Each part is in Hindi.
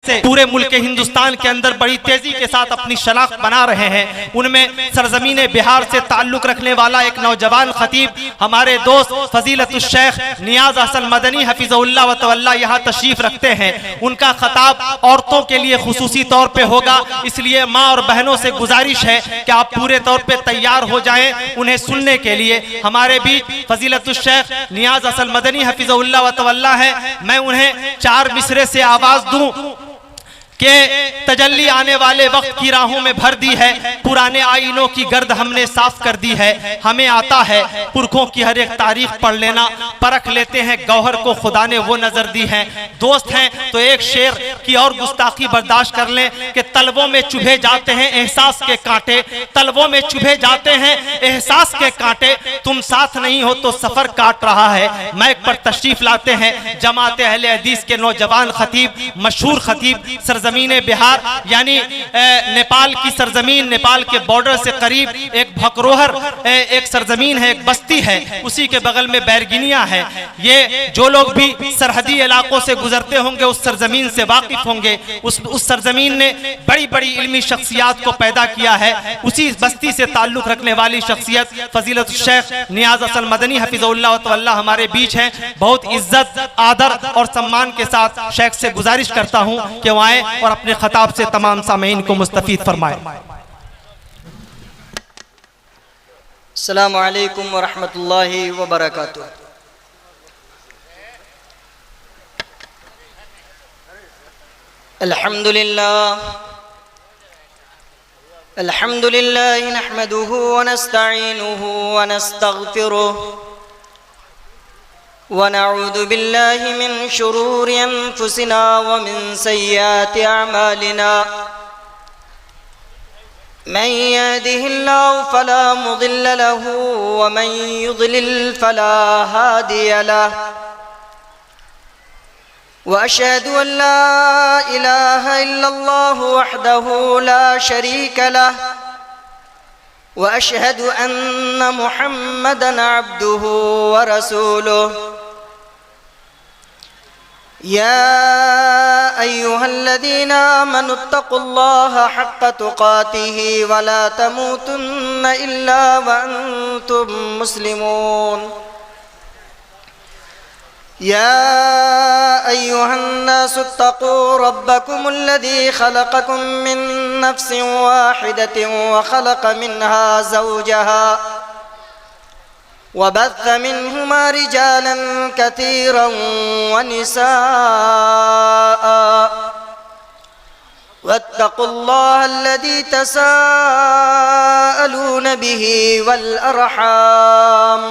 से पूरे मुल्क हिंदुस्तान के अंदर बड़ी तेजी के साथ अपनी शनाख्त बना रहे हैं। उनमें सरजमीन बिहार से ताल्लुक रखने वाला एक नौजवान खतीब हमारे दोस्त फजीलतुल शेख नियाज हसन मदनी हफिज़हुल्लाह व तवल्ला यहाँ तशरीफ रखते हैं। उनका खताब औरतों के लिए खुसूसी तौर पे होगा, इसलिए माँ और बहनों से गुजारिश है कि आप पूरे तौर पे तैयार हो जाएं उन्हें सुनने के लिए। हमारे बीच फजीलतुल शेख नियाज हसन मदनी हफिज़हुल्लाह व तवल्ला है। मैं उन्हें 4 मिसरे से आवाज दूं के तजल्ली आने वाले वक्त की राहों में भर दी है, पुराने आईनों की गर्द हमने साफ कर दी है। हमें आता है पुरखों की हर एक तारीख पढ़ लेना, परख लेते हैं गौहर को खुदा ने वो नजर दी है। दोस्त हैं तो एक शेर की और गुस्ताखी बर्दाश्त कर लें कि तलवों में चुभे जाते हैं एहसास के कांटे, तलवों में चुभे जाते हैं एहसास के कांटे, तुम साथ नहीं हो तो सफर काट रहा है। मैक पर तशरीफ लाते हैं जमात अहले हदीस के नौजवान खतीब, मशहूर खतीब सरजमीन बिहार यानी नेपाल की सरजमीन, नेपाल के बॉर्डर से करीब एक भकरोहर एक सरजमीन है, एक बस्ती है, उसी के बगल में बैरगिनिया है। ये जो लोग भी सरहदी इलाकों से गुजरते होंगे उस सरजमीन से वाकिफ होंगे। उस सरजमीन ने बड़ी बड़ी इल्मी शख्सियात को पैदा किया है। उसी बस्ती से ताल्लुक रखने वाली शख्सियत फजीलतुल शेख नियाज हसन मदनी हफिज़हुल्लाह व तवल्ला हमारे बीच हैं। बहुत इज्जत, आदर और सम्मान के साथ शेख से गुजारिश करता हूँ कि वो आए और अपने खताब से तमाम सामीन को मुस्तफीद फरमाए। अस्सलामु अलैकुम व रहमतुल्लाहि व बरकातुहू। अल्हम्दुलिल्लाह नहमदुहु व नस्तईनुहु व नस्तगफिरुहु व नऊज़ु बिल्लाहि मिन शुरूरि अनफुसिना व मिन सय्यिआति अअमालिना। मन यहदिहिल्लाहु फला मुदिल्ल लहु व मन युद्लिल फला हादिय लहु। व अशहदु अन ला इलाहा इल्लल्लाहु वहदहु ला शरीक लहु व अशहदु अन्न मुहम्मदन अब्दुहु व रसूलुहु। या अय्युहल्लज़ीना आमनुत्तक़ुल्लाहा हक़्क़ तुक़ातिही व ला तमूतुन्न इल्ला व अंतुम मुस्लिमून। या अय्युहन्नासु इत्तक़ू रब्बकुमुल्लज़ी ख़लक़कुम मिन नफ़्सिन वाहिदतिन व ख़लक़ मिन्हा ज़ौजहा व बस्स मिन्हुमा रिजालन कसीरन व निसाअ वत्तक़ुल्लाह अल्लज़ी तसाअलून बिही वल अरहाम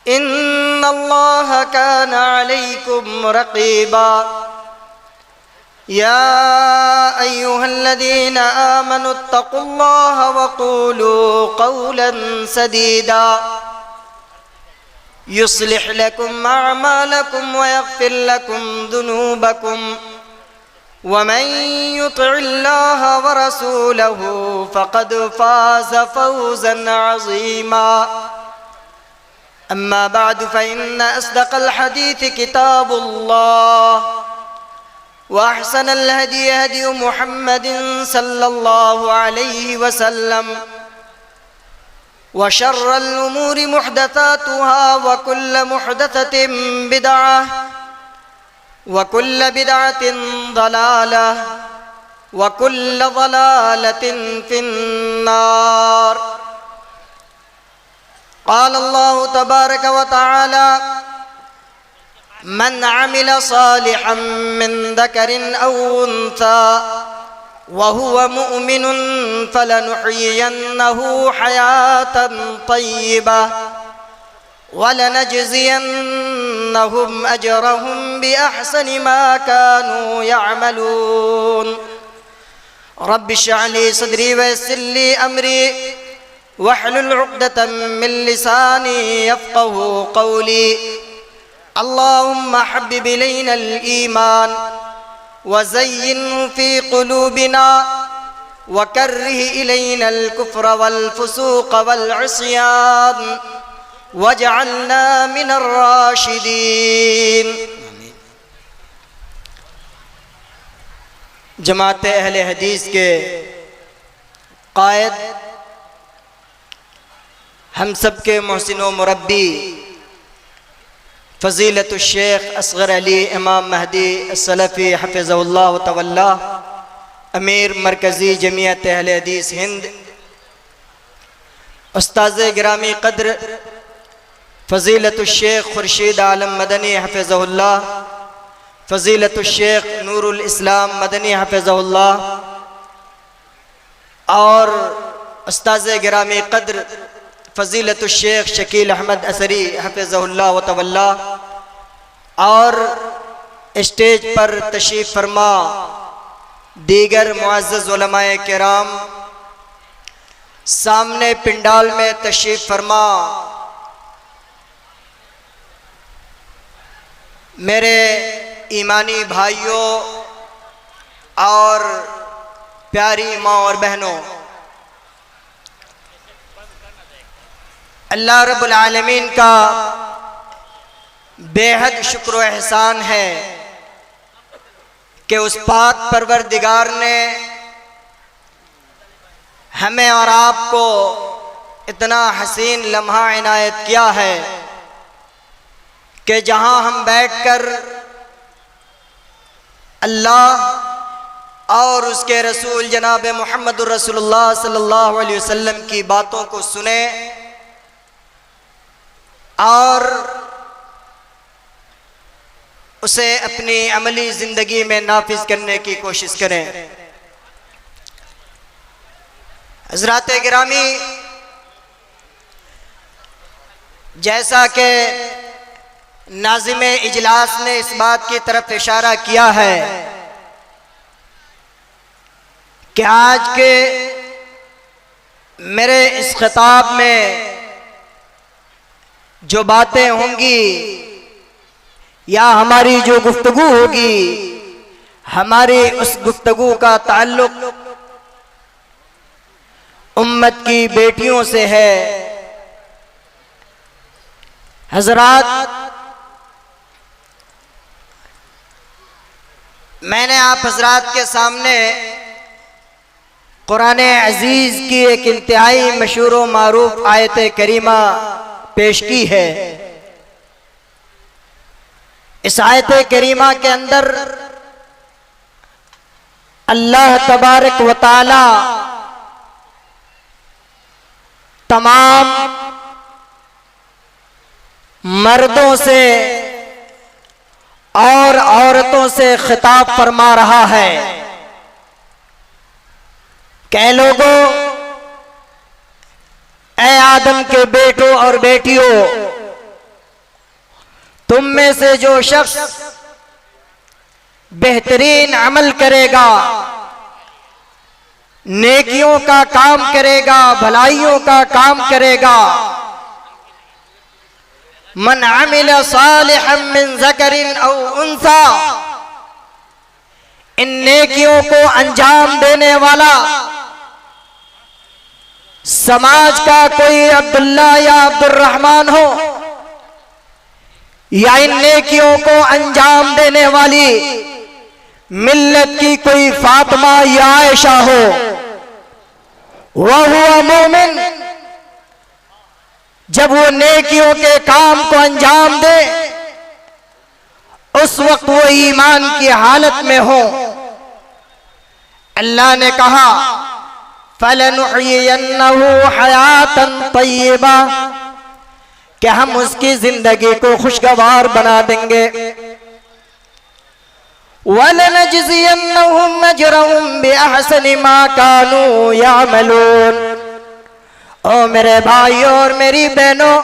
इन्नल्लाह कान अलैकुम रक़ीबा। या अय्युहल्लज़ीना आमनुत्तक़ुल्लाह व क़ूलू क़ौलन सदीदा युस्लिह लकुम अअमालकुम व यग़फ़िर लकुम ज़ुनूबकुम व मन युतिइल्लाह व रसूलहु फ़क़द फ़ाज़ फ़ौज़न अज़ीमा। अम्मा बाद फ़इन्न अस्दक़ल हदीस किताबुल्लाह व अहसनल हदी हदी मुहम्मदिन सल्लल्लाहु अलैहि वसल्लम व शर्रल उमूरि मुहदसातुहा व कुल्ल मुहदसतिन बिदअह व कुल्ल बिदअतिन ज़लालह व कुल्ल ज़लालतिन फिन्नार। क़ाल अल्लाहु तबारक व तआला मन अमिल सालिहन मिन ज़करिन औ उन्सा व हुवा मुअमिनुन फलनुहयियन्नहु हयातन तय्यिबह व लनजज़ियन्नहुम अजरहुम बिअहसनि मा कानू यअमलून। रब्बि इश्रह ली सदरी व यस्सिर ली अमरी वहलुल उक़दतम मिन लिसानी यफ़क़हू क़ौली। अल्लाहुम्मा हब्बिब इलैनल ईमान व ज़य्यिनहु फ़ी क़ुलूबिना व कर्रिह इलैनल कुफ़्र वल फ़ुसूक़ वल इस्यान वजअलना मिनर राशिदीन। जमात अहले हदीस के कायद, हम सब के मोहसिन व मुरब्बी फ़ज़ीलतुश शेख असग़र अली इमाम महदी अस्सलफ़ी हफ़िज़हुल्लाह व तवल्ला, अमीर मरकज़ी जमीयत अहले हदीस हिंद, उस्ताज़ गिरामी क़द्र फ़ज़ीलतुश शेख खुर्शीद आलम मदनी हफ़िज़हुल्लाह, फ़ज़ीलतुश शेख नूरुल इस्लाम मदनी हफ़िज़हुल्लाह और उस्ताज़ गिरामी क़द्र फ़ज़ीलतुश शेख शकील अहमद असरी हफ़िज़हुल्लाह व तवल्ला और स्टेज पर तशरीफ़ फरमा दीगर मुअज़्ज़ज़ उलमाए किराम, सामने पिंडाल में तशरीफ़ फरमा मेरे ईमानी भाइयों और प्यारी माँ और बहनों, अल्लाह रब्बुल आलमीन का बेहद शुक्र व एहसान है कि उस पाक परवरदिगार ने हमें और आपको इतना हसीन लम्हा इनायत किया है कि जहाँ हम बैठकर अल्लाह और उसके रसूल जनाब मुहम्मदुर रसूलुल्लाह सल्लल्लाहु अलैहि वसल्लम की बातों को सुने और उसे अपनी अमली ज़िंदगी में नाफिज करने की कोशिश करें। हज़रात गिरामी, जैसा कि नाज़िम इजलास ने इस बात की तरफ इशारा किया है कि आज के मेरे इस खिताब में जो बातें होंगी या हमारी जो गुफ्तगू होगी, हमारी उस गुफ्तगू का ताल्लुक उम्मत की बेटियों से है। हज़रात, मैंने आप हज़रात के सामने कुरान अजीज़ की एक इंतहाई मशहूर व मारूफ आयत करीमा पेश की है। इस आयत करीमा के अंदर अल्लाह तबारक व तआला तमाम मर्दों से और औरतों से खिताब फरमा रहा है। कह लोगों, ऐ आदम के बेटों और बेटियों, तुम में से जो शख्स बेहतरीन अमल करेगा, नेकियों का काम करेगा, भलाइयों का काम करेगा, मन अमिल सालिहन मिन ज़करिन औ उन्सा, इन नेकियों को अंजाम देने वाला समाज का कोई अब्दुल्ला या अब्दुर्रहमान हो या इन नेकियों को अंजाम देने वाली मिल्लत की कोई फातिमा या आयशा हो, वह हुआ मोमिन, जब वो नेकियों के काम को अंजाम दे उस वक्त वो ईमान की हालत में हो। अल्लाह ने कहा, फलनुहयियन्नहु हयातन तय्यबा, कि हम उसकी जिंदगी को खुशगवार बना देंगे। वलनजज़ियन्नहुम अजरहुम बिअहसनि मा कानू यअमलून। ओ मेरे भाइयों और मेरी बहनों,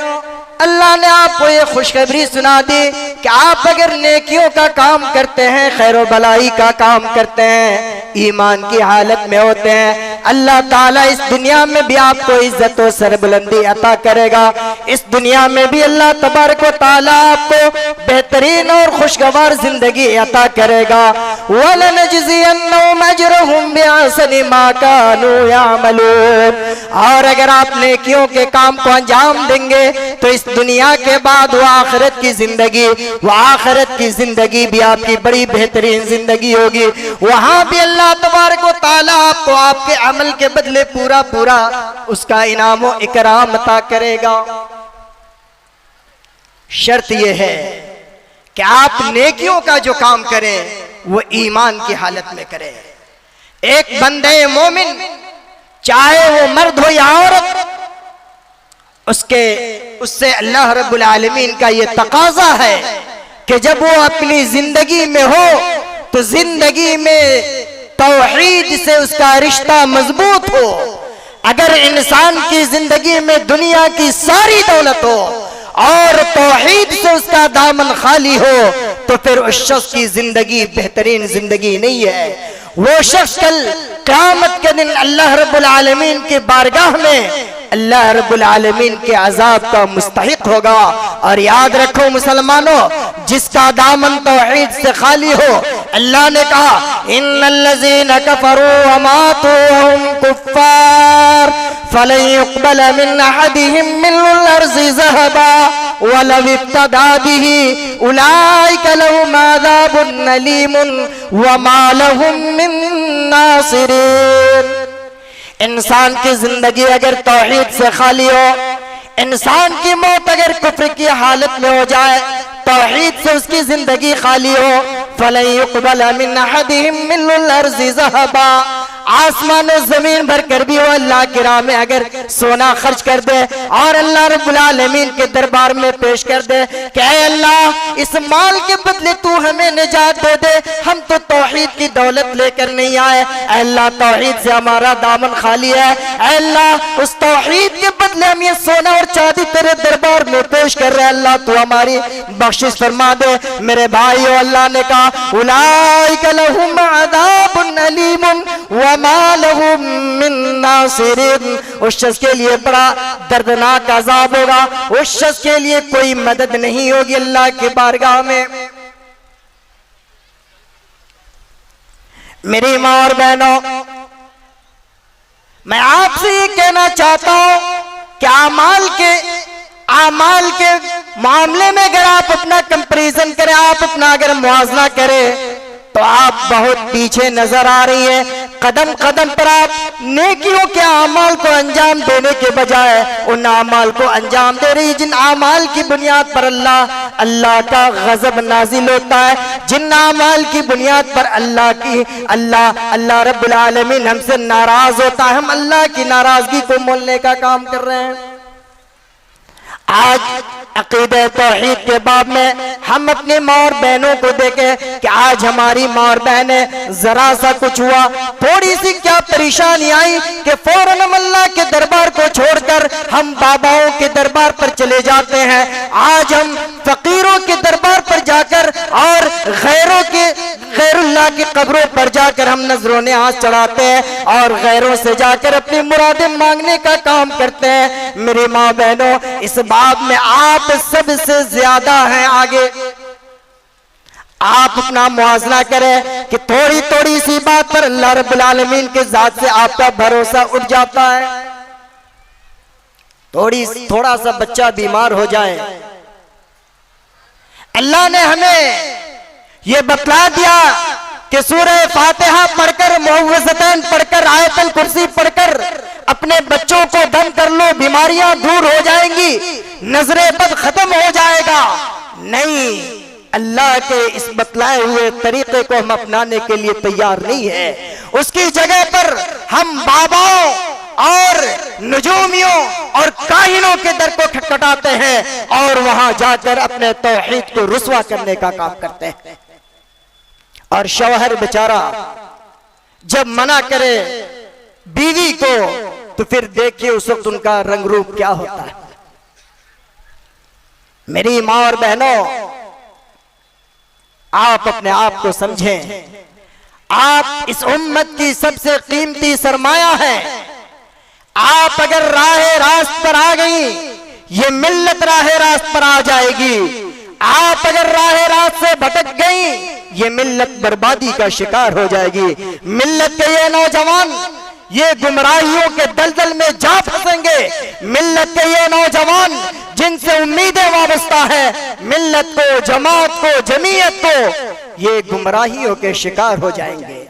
अल्लाह ने आपको ये खुशखबरी सुना दी कि आप अगर नेकियों का काम करते हैं, खैर व भलाई का काम करते हैं, ईमान की हालत में होते हैं, अल्लाह ताला इस दुनिया में भी आपको इज्जत और सरबुलंदी अता करेगा। इस दुनिया में भी अल्लाह तबारक व तआला आपको बेहतरीन और खुशगवार जिंदगी अता करेगा। वलनजज़ियन्नहुम अजरहुम बिअहसनि मा कानू यअमलून। और अगर आप नेकियों के काम को अंजाम देंगे तो इस दुनिया के बाद वो आखिरत की जिंदगी, वो आखिरत की जिंदगी भी आपकी बड़ी बेहतरीन जिंदगी होगी। वहां भी अल्लाह तबारक व तआला आपको आपके अमल के बदले पूरा पूरा उसका इनाम व इकराम अता करेगा। शर्त यह है कि आप नेकियों का जो काम करें वो ईमान की हालत में करें। एक बंदे मोमिन, चाहे वो मर्द हो या औरत, उससे अल्लाह रब्बुल आलमीन का ये तकाजा है कि जब वो अपनी जिंदगी में हो तो जिंदगी में तौहीद से उसका रिश्ता मजबूत हो। अगर इंसान की जिंदगी में दुनिया की सारी दौलत हो और तौहीद से उसका दामन खाली हो तो फिर उस शख्स की जिंदगी बेहतरीन जिंदगी नहीं है। वो शख्स कल क़यामत के दिन अल्लाह रब्बुल आलमीन की बारगाह में अल्लाह रब्बुल आलमीन के अजाब का मुस्तहिक होगा। और याद रखो मुसलमानों, जिसका दामन तौहीद से खाली हो, अल्लाह ने कहा इन्नल्लज़ीना कफ़रू व मातू व हुम कुफ़्फ़ार फलन युक़बल मिन अहदिहिम मिल्लुल अर्ज़ि ज़हबा वलौ इब्तदा बिही उलाइका लहुम अज़ाबुन अलीमुन व मा लहुम मिन नासिरीन। इंसान की जिंदगी अगर तौहीद से खाली हो, इंसान की मौत अगर कुफ्र की हालत में हो जाए, तौहीद से उसकी जिंदगी खाली हो, फलन युक़बल मिन अहदिहिम मिल्लुल अर्ज़ि ज़हबा, आसमान और जमीन भर कर भी वो अल्लाह की राह में अगर सोना खर्च कर दे और अल्लाह रब्बुल आलमीन के दरबार में पेश कर दे कि ऐ अल्लाह, इस माल के बदले तू हमें निजात दे दे, हम तो तौहीद की दौलत लेकर नहीं आए। ऐ अल्लाह, तौहीद से हमारा दामन खाली है। ऐ अल्लाह, उस तौहीद के बदले हम ये सोना और चांदी तेरे दरबार में पेश कर रहे हैं। अल्लाह तू हमारी बख्शिश फरमा दे। मेरे भाइयों, अल्लाह ने कहा उलाइका लहुम अज़ाबुन अलीमुन व मा लहुम मिन नासिरीन। उस शख्स के लिए बड़ा दर्दनाक अजाब होगा, उस शख्स के लिए कोई मदद नहीं होगी अल्लाह की बारगाह में। मेरी माँ और बहनों, मैं आपसे ये कहना चाहता हूं कि आमाल के मामले में अगर आप अपना कंपैरिजन करें, आप अपना अगर मुआवजा करें तो आप बहुत पीछे नजर आ रही है। कदम कदम पर आप नेकियों के अमाल को अंजाम देने के बजाय उन अमाल को अंजाम दे रही, जिन अमाल की बुनियाद पर अल्लाह का गजब नाजिल होता है, जिन अमाल की बुनियाद पर अल्लाह रब्बुल आलमीन हमसे नाराज होता है। हम अल्लाह की नाराजगी को मोलने का काम कर रहे हैं। आज अकीदे तौहीद के बाब में हम अपनी माँ और बहनों को देखें कि आज हमारी माँ और बहनें जरा सा कुछ हुआ, थोड़ी सी क्या परेशानी आई कि फौरन हम अल्लाह के दरबार को छोड़कर हम बाबाओं के दरबार पर चले जाते हैं। आज हम फकीरों के दरबार पर जाकर और गैरुल्लाह की कब्रों पर जाकर हम नजरों ने हाथ चढ़ाते हैं और गैरों से जाकर अपनी मुरादें मांगने का काम करते हैं। मेरी माँ बहनों, इस बाब में आप सबसे ज्यादा हैं आगे। आप अपना मुआवजा करें कि थोड़ी थोड़ी सी बात पर अल्लाह रब्बुल आलमीन के जात से आपका भरोसा उठ जाता है। थोड़ा सा बच्चा बीमार हो जाए, अल्लाह ने हमें यह बतला दिया कि सूरह फातिहा पढ़कर, मुअव्विज़तैन पढ़कर, आयतुल कुर्सी पढ़कर अपने बच्चों को दम कर लो, बीमारियां दूर हो जाएंगी, नजरे बद खत्म हो जाएगा। नहीं, अल्लाह के इस बतलाए हुए तरीके को हम अपनाने के लिए तैयार नहीं है। उसकी जगह पर हम बाबाओं और नजूमियों और काहिनों के दर को खटखटाते हैं और वहां जाकर अपने तौहीद को रुस्वा करने का काम करते हैं। और शौहर बेचारा जब मना करे बीवी को तो फिर देखिए उस वक्त उनका रंग रूप क्या होता है। मेरी माँ और बहनों, आप अपने आप को समझें। आप इस उम्मत की सबसे कीमती सरमाया हैं। आप अगर राहे रास्त पर आ गई, ये मिल्लत राहे रास्त पर आ जाएगी। आप अगर राहे रास्त से भटक गई, ये मिल्लत बर्बादी का शिकार हो जाएगी। मिल्लत के ये नौजवान ये गुमराहियों के दलदल में जा फंसेंगे। मिल्लत के ये नौजवान जिनसे उम्मीदें वाबस्ता है मिल्लत को, जमात को, जमीयत को, ये गुमराहियों के शिकार हो जाएंगे।